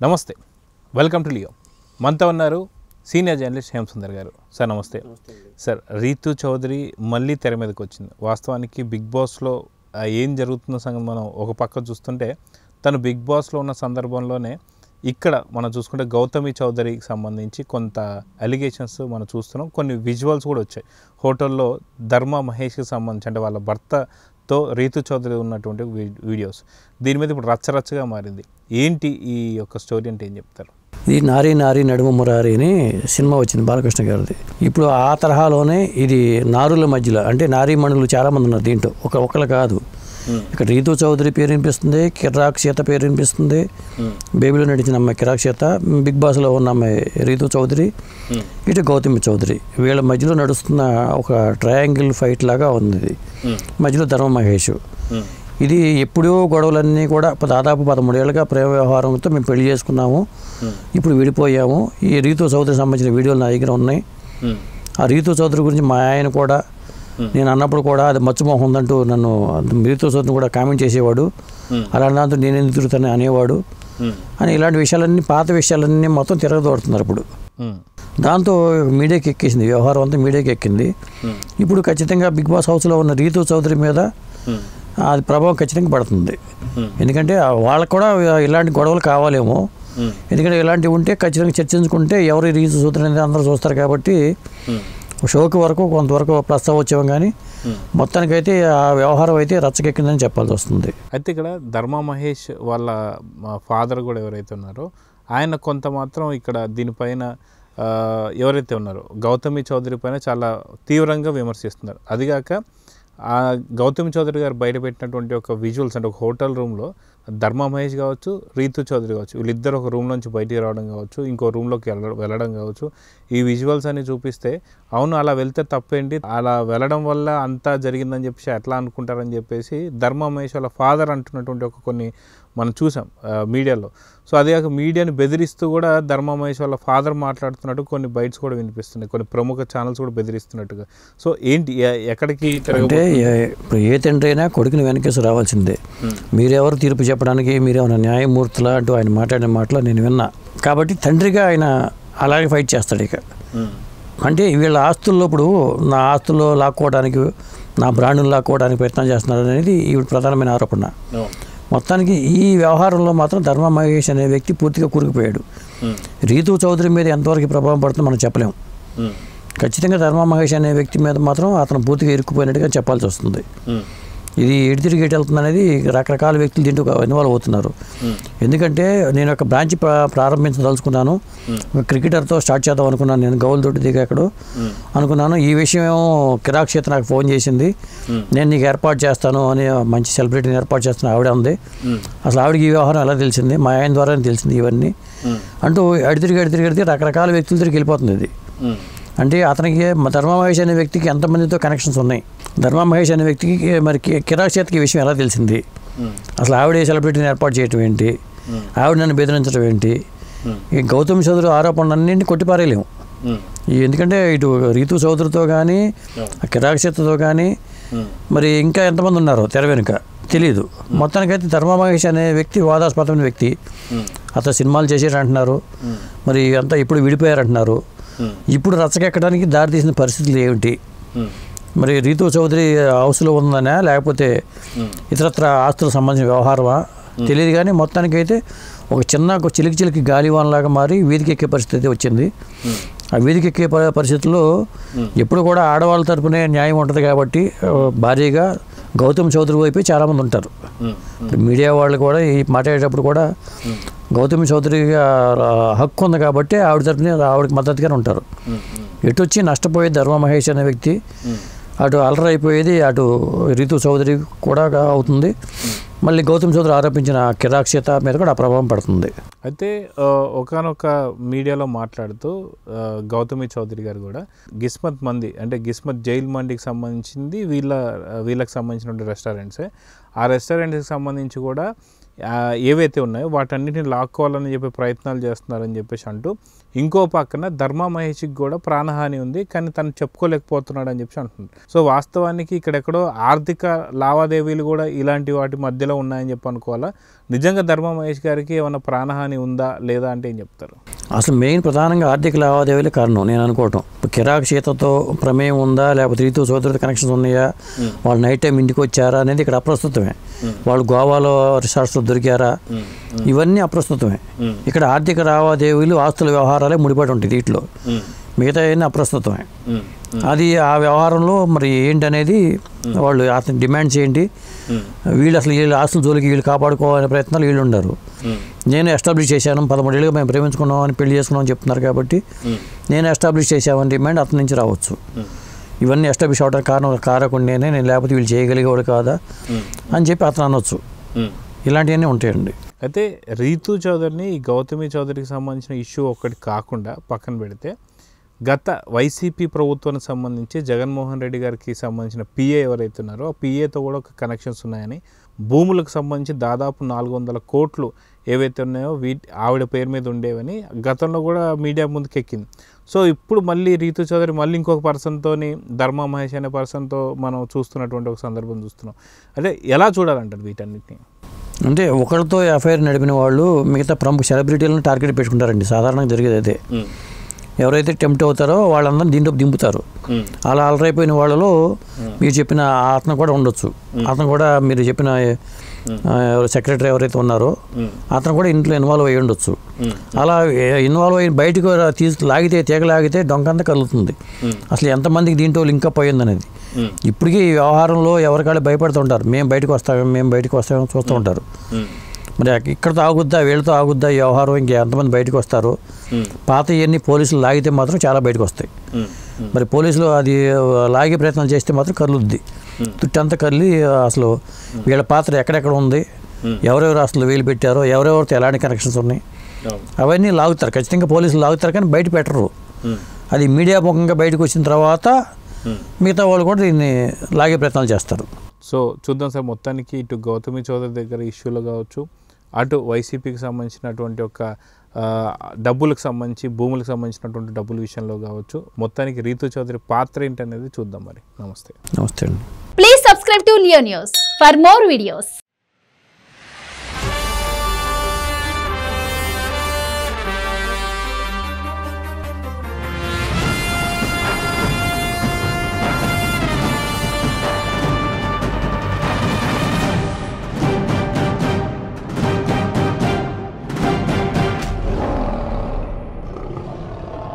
నమస్తే, welcome to Leo. మనతో ఉన్నారు సీనియర్ జర్నలిస్ట్ హేమసుందర్ గారు. సార్ నమస్తే. సార్, రీతు చౌదరి మళ్ళీ తెర మీదకి వచ్చింది. వాస్తవానికి బిగ్ బాస్లో ఏం జరుగుతున్న సంగతి మనం ఒక పక్క చూస్తుంటే, తను బిగ్ బాస్లో ఉన్న సందర్భంలోనే ఇక్కడ మనం చూసుకుంటే గౌతమి చౌదరికి సంబంధించి కొంత అలిగేషన్స్ మనం చూస్తున్నాం. కొన్ని విజువల్స్ కూడా వచ్చాయి. హోటల్లో ధర్మ మహేష్కి సంబంధించి అంటే వాళ్ళ భర్తతో రీతు చౌదరి ఉన్నటువంటి వీడియోస్ దీని మీద ఇప్పుడు రచ్చరచ్చగా మారింది. ఏంటి ఈ యొక్క స్టోరీ అంటే ఏం చెప్తారు? ఇది నారీ నారీ నడుమ మురారి అని సినిమా వచ్చింది బాలకృష్ణ గారిది. ఇప్పుడు ఆ తరహాలోనే ఇది నారుల మధ్యలో అంటే నారీమణులు చాలామంది ఉన్నారు దీంట్లో, ఒకళ్ళు కాదు. ఇక్కడ రీతు చౌదరి పేరు వినిపిస్తుంది, కిరాక్ సీత పేరు వినిపిస్తుంది, బేబీలో నడిచిన అమ్మాయి కిరాక్ సీత, బిగ్ బాస్లో ఉన్న అమ్మాయి రీతు చౌదరి, ఇటు గౌతమి చౌదరి. వీళ్ళ మధ్యలో నడుస్తున్న ఒక ట్రయాంగిల్ ఫైట్ లాగా ఉంది. ఇది మధ్యలో ధర్మ మహేష్. ఇది ఎప్పుడో గొడవలన్నీ కూడా దాదాపు 13 ఏళ్ళుగా ప్రేమ వ్యవహారంతో మేము పెళ్లి చేసుకున్నాము, ఇప్పుడు విడిపోయాము. ఈ రీతు చౌదరికి సంబంధించిన వీడియోలు నా దగ్గర ఉన్నాయి. ఆ రీతు చౌదరి గురించి మా ఆయన కూడా నేను అన్నప్పుడు కూడా అది మచ్చుమోహం ఉందంటూ నన్ను రీతు చౌదరిని కూడా కామెంట్ చేసేవాడు. అలాంటి దాంతో నేను ఎందుకు తిరుగుతానని అనేవాడు అని ఇలాంటి విషయాలన్నీ పాత విషయాలన్నీ మొత్తం తిరగదోడుతున్నారు ఇప్పుడు. దాంతో మీడియాకి ఎక్కేసింది, వ్యవహారం అంతా మీడియాకి ఎక్కింది. ఇప్పుడు ఖచ్చితంగా బిగ్ బాస్ హౌస్లో ఉన్న రీతు చౌదరి మీద అది ప్రభావం ఖచ్చితంగా పడుతుంది. ఎందుకంటే వాళ్ళకు కూడా ఇలాంటి గొడవలు కావాలేమో, ఎందుకంటే ఇలాంటివి ఉంటే ఖచ్చితంగా చర్చించుకుంటే ఎవరు రీతు చౌదరి అనేది అందరూ చూస్తారు. కాబట్టి షోకి వరకు కొంతవరకు ప్లస్ అవ్వచ్చేమో, కానీ మొత్తానికైతే ఆ వ్యవహారం అయితే రచ్చకెక్కిందని చెప్పాల్సి వస్తుంది. అయితే ఇక్కడ ధర్మ మహేష్ వాళ్ళ ఫాదర్ కూడా ఎవరైతే ఉన్నారో ఆయన కొంత మాత్రం ఇక్కడ దీనిపైన ఎవరైతే ఉన్నారో గౌతమి చౌదరి పైన చాలా తీవ్రంగా విమర్శిస్తున్నారు. అదిగాక ఆ గౌతమి చౌదరి గారు బయటపెట్టినటువంటి ఒక విజువల్స్ అంటే ఒక హోటల్ రూమ్లో ధర్మ మహేష్ కావచ్చు, రీతు చౌదరి కావచ్చు, వీళ్ళిద్దరు ఒక రూమ్ నుంచి బయటికి రావడం కావచ్చు, ఇంకో రూమ్లోకి వెళ్ళడం కావచ్చు, ఈ విజువల్స్ అన్ని చూపిస్తే అవును అలా వెళ్తే తప్పేంటి, అలా వెళ్ళడం వల్ల అంతా జరిగిందని చెప్పేసి ఎట్లా అనుకుంటారని చెప్పేసి ధర్మ మహేష్ వాళ్ళ ఫాదర్ అంటున్నటువంటి ఒక కొన్ని మనం చూసాం మీడియాలో. సో అదే కాక మీడియాని బెదిరిస్తూ కూడా ధర్మ మహేష్ వాళ్ళ ఫాదర్ మాట్లాడుతున్నట్టు కొన్ని బైట్స్ కూడా వినిపిస్తున్నాయి, కొన్ని ప్రముఖ ఛానల్స్ కూడా బెదిరిస్తున్నట్టుగా. సో ఏంటి ఎక్కడికి అంటే ఇప్పుడు ఏ తండ్రి అయినా కొడుకుని వెనకేసి రావాల్సిందే. మీరెవరు తీర్పు చెప్పడానికి, మీరేమైనా న్యాయమూర్తులా అంటూ ఆయన మాట్లాడిన మాటలు నేను విన్నా. కాబట్టి తండ్రిగా ఆయన అలాగే ఫైట్ చేస్తాడు. ఇక అంటే వీళ్ళ ఆస్తుల్లో ఇప్పుడు నా ఆస్తుల్లో లాక్కోవడానికి, నా బ్రాండ్ను లాక్కోవడానికి ప్రయత్నం చేస్తున్నారు అనేది ఈ ప్రధానమైన ఆరోపణ. మొత్తానికి ఈ వ్యవహారంలో మాత్రం ధర్మ మహేష్ అనే వ్యక్తి పూర్తిగా కూరుకుపోయాడు. రీతు చౌదరి మీద ఎంతవరకు ప్రభావం పడుతుందో మనం చెప్పలేము. ఖచ్చితంగా ధర్మ మహేష్ అనే వ్యక్తి మీద మాత్రం అతను పూర్తిగా ఇరుక్కుపోయినట్టుగా చెప్పాల్సి వస్తుంది. ఇది ఎటు తిరిగి ఎటు వెళ్తుంది అనేది రకరకాల వ్యక్తులు దీంట్లో ఇన్వాల్వ్ అవుతున్నారు. ఎందుకంటే నేను ఒక బ్రాంచ్ ప్రారంభించదలుచుకున్నాను, ఒక క్రికెటర్తో స్టార్ట్ చేద్దాం అనుకున్నాను. నేను గౌల్ తోటి దిగాకడు అనుకున్నాను. ఈ విషయం ఏమో కిరాక్ చేత నాకు ఫోన్ చేసింది, నేను నీకు ఏర్పాటు చేస్తాను అని, మంచి సెలబ్రిటీని ఏర్పాటు చేస్తాను ఆవిడ ఉంది. అసలు ఆవిడకి ఈ వ్యవహారం ఎలా తెలిసింది, మా ఆయన ద్వారానే తెలిసింది ఇవన్నీ అంటూ ఎడితిరిగి రకరకాల వ్యక్తుల తిరిగి వెళ్ళిపోతుంది. ఇది అంటే అతనికి ధర్మ మహేష్ అనే వ్యక్తికి ఎంతమందితో కనెక్షన్స్ ఉన్నాయి, ధర్మ మహేష్ అనే వ్యక్తికి మరి కిరాక్ చేతికి ఈ విషయం ఎలా తెలిసింది, అసలు ఆవిడ సెలబ్రిటీని ఏర్పాటు చేయటం ఏంటి, ఆవిడ నన్ను బెదిరించడం ఏంటి, ఈ గౌతమి చౌదరి ఆరోపణలన్నింటినీ కొట్టిపారేయలేము. ఎందుకంటే ఇటు రీతు చౌదరితో కానీ కిరాక్ చేతితో కానీ మరి ఇంకా ఎంతమంది ఉన్నారో తెర వెనుక తెలియదు. మొత్తానికైతే ధర్మ మహేష్ అనే వ్యక్తి వివాదాస్పదమైన వ్యక్తి. అతను సినిమాలు చేసేటంటున్నారు, మరి అంతా ఇప్పుడు విడిపోయారంటున్నారు. ఇప్పుడు రచ్చకెక్కడానికి దారి తీసిన పరిస్థితులు ఏమిటి, మరి రీతు చౌదరి హౌస్లో ఉందనా లేకపోతే ఇతరత్ర ఆస్తులకు సంబంధించిన వ్యవహారమా తెలియదు. కానీ మొత్తానికైతే ఒక చిన్న చిలికి గాలివాన్లాగా మారి వీధికెక్కే పరిస్థితి వచ్చింది. ఆ వీధికెక్కే పరిస్థితుల్లో ఎప్పుడు కూడా ఆడవాళ్ళ తరపునే న్యాయం ఉంటుంది. కాబట్టి భారీగా గౌతమ్ చౌదరి వైపు చాలామంది ఉంటారు. మీడియా వాళ్ళు కూడా ఈ మాట్లాడేటప్పుడు కూడా గౌతమి చౌదరి హక్కు ఉంది కాబట్టి ఆవిడ తరపున ఆవిడకి మద్దతుగానే ఉంటారు. ఎటు వచ్చి నష్టపోయేది ధర్మ మహేష్ అనే వ్యక్తి, అటు అలర్ అయిపోయేది అటు రీతు చౌదరి కూడా అవుతుంది. మళ్ళీ గౌతమ్ చౌదరి ఆరోపించిన కిరాక్ సీత మీద కూడా ఆ ప్రభావం పడుతుంది. అయితే ఒకానొక మీడియాలో మాట్లాడుతూ గౌతమి చౌదరి గారు కూడా గిస్మత్ మంది అంటే గిస్మత్ జైల్ మండికి సంబంధించింది వీళ్ళకి సంబంధించిన రెస్టారెంట్సే. ఆ రెస్టారెంట్స్కి సంబంధించి కూడా ఏవైతే ఉన్నాయో వాటన్నిటిని లాక్కోవాలని చెప్పి ప్రయత్నాలు చేస్తున్నారని చెప్పేసి అంటూ, ఇంకో పక్కన ధర్మా మహేష్కి కూడా ప్రాణహాని ఉంది, కానీ తను చెప్పుకోలేకపోతున్నాడు అని చెప్పి అంటున్నారు. సో వాస్తవానికి ఇక్కడెక్కడో ఆర్థిక లావాదేవీలు కూడా ఇలాంటి వాటి మధ్యలో ఉన్నాయని చెప్పి అనుకోవాలా? నిజంగా ధర్మా మహేష్ గారికి ఏమైనా ప్రాణహాని ఉందా లేదా అంటే ఏం చెప్తారు? అసలు మెయిన్ ప్రధానంగా ఆర్థిక లావాదేవీలే కారణం నేను అనుకోవటం. కిరాక్ సీతతో ప్రమేయం ఉందా, లేకపోతే రీతు చౌదరితో కనెక్షన్స్ ఉన్నాయా, వాళ్ళు నైట్ టైం ఇంటికి వచ్చారా అనేది ఇక్కడ అప్రస్తుతమే. వాళ్ళు గోవాలో రిసార్ట్స్లో దొరికారా, ఇవన్నీ అప్రస్తుతమే. ఇక్కడ ఆర్థిక లావాదేవీలు ఆస్తుల వ్యవహారాలే ముడిపడి ఉంటాయి వీటిలో, మిగతా అన్నీ అప్రస్తుతమే. అది ఆ వ్యవహారంలో మరి ఏంటనేది వాళ్ళు అతను డిమాండ్స్ ఏంటి, వీళ్ళు అసలు వీళ్ళు ఆస్తుల జోలికి వీళ్ళు కాపాడుకోవాలనే ప్రయత్నాలు వీళ్ళు ఉన్నారు. నేను ఎస్టాబ్లిష్ చేశాను, 13 ఏళ్ళుగా మేము ప్రేమించుకున్నాం అని పెళ్లి చేసుకున్నాం అని చెప్తున్నారు కాబట్టి నేను ఎస్టాబ్లిష్ చేశామని డిమాండ్ అతని నుంచి రావచ్చు. ఇవన్నీ ఎస్టాబ్లిష్ అవడానికి కారకుండానే నేను లేకపోతే వీళ్ళు చేయగలిగేవాడు కాదా అని చెప్పి అతను అనొచ్చు. ఇలాంటివన్నీ ఉంటాయండి. అయితే రీతు చౌదరిని, ఈ గౌతమి చౌదరికి సంబంధించిన ఇష్యూ ఒక్కటి కాకుండా పక్కన పెడితే, గత వైసీపీ ప్రభుత్వానికి సంబంధించి జగన్మోహన్ రెడ్డి గారికి సంబంధించిన పిఏ ఎవరైతే ఉన్నారో ఆ పిఏతో కూడా ఒక కనెక్షన్స్ ఉన్నాయని, భూములకు సంబంధించి దాదాపు 400 కోట్లు ఏవైతే ఉన్నాయో ఆవిడ పేరు మీద ఉండేవని గతంలో కూడా మీడియా ముందుకు ఎక్కింది. సో ఇప్పుడు మళ్ళీ రీతు చౌదరి మళ్ళీ ఇంకొక పర్సన్తో, ధర్మా మహేష్ అనే పర్సన్తో మనం చూస్తున్నటువంటి ఒక సందర్భం చూస్తున్నాం. అంటే ఎలా చూడాలంటారు వీటన్నిటిని? అంటే ఒకరితో ఎఫ్ఐఆర్ నడిపిన వాళ్ళు మిగతా ప్రముఖ సెలబ్రిటీలను టార్గెట్ పెట్టుకుంటారండి. సాధారణంగా జరిగేది అదే. ఎవరైతే టెంప్ట్ అవుతారో వాళ్ళందరూ దీంట్లో దింపుతారు. అలా అలరైపోయిన వాళ్ళలో మీరు చెప్పిన అతను కూడా ఉండొచ్చు. అతను కూడా మీరు చెప్పిన సెక్రటరీ ఎవరైతే ఉన్నారో అతను కూడా ఇంట్లో ఇన్వాల్వ్ అయ్యి ఉండొచ్చు. అలా ఇన్వాల్వ్ అయ్యి బయటకు తీగ లాగితే డొంకంతా కలుగుతుంది. అసలు ఎంతమందికి దీంట్లో లింకప్ అయ్యింది అనేది. ఇప్పటికీ ఈ వ్యవహారంలో ఎవరికాళ్ళు భయపడుతూ ఉంటారు, మేము బయటకు వస్తామేమో చూస్తూ ఉంటారు. మరి ఇక్కడతో ఆగుద్దా, వీళ్ళతో ఆగుద్దా ఈ వ్యవహారం, ఇంకా ఎంతమంది బయటకు వస్తారు. పాత ఇవన్నీ పోలీసులు లాగితే మాత్రం చాలా బయటకు వస్తాయి. మరి పోలీసులు అది లాగే ప్రయత్నం చేస్తే మాత్రం కర్లుద్ది, తుట్టంతా కర్లి అసలు వీళ్ళ పాత్ర ఎక్కడెక్కడ ఉంది, ఎవరెవరు అసలు వీలు పెట్టారో, ఎవరెవరితో ఎలాంటి కనెక్షన్స్ ఉన్నాయి అవన్నీ లాగుతారు. ఖచ్చితంగా పోలీసులు లాగుతారు, కానీ బయట పెట్టరు. అది మీడియా ముఖంగా బయటకు వచ్చిన తర్వాత మిగతా వాళ్ళు కూడా దీన్ని లాగే ప్రయత్నాలు చేస్తారు. సో చూద్దాం సార్, మొత్తానికి ఇటు గౌతమి చౌదరి దగ్గర ఇష్యూలు కావచ్చు, అటు వైసీపీకి సంబంధించినటువంటి ఒక డబ్బులకు సంబంధించి, భూములకు సంబంధించినటువంటి డబ్బుల విషయంలో కావచ్చు, మొత్తానికి రీతు చౌదరి పాత్ర ఏంటనేది చూద్దాం. మరి నమస్తే. నమస్తే అండి. Please subscribe to Leo news for more videos.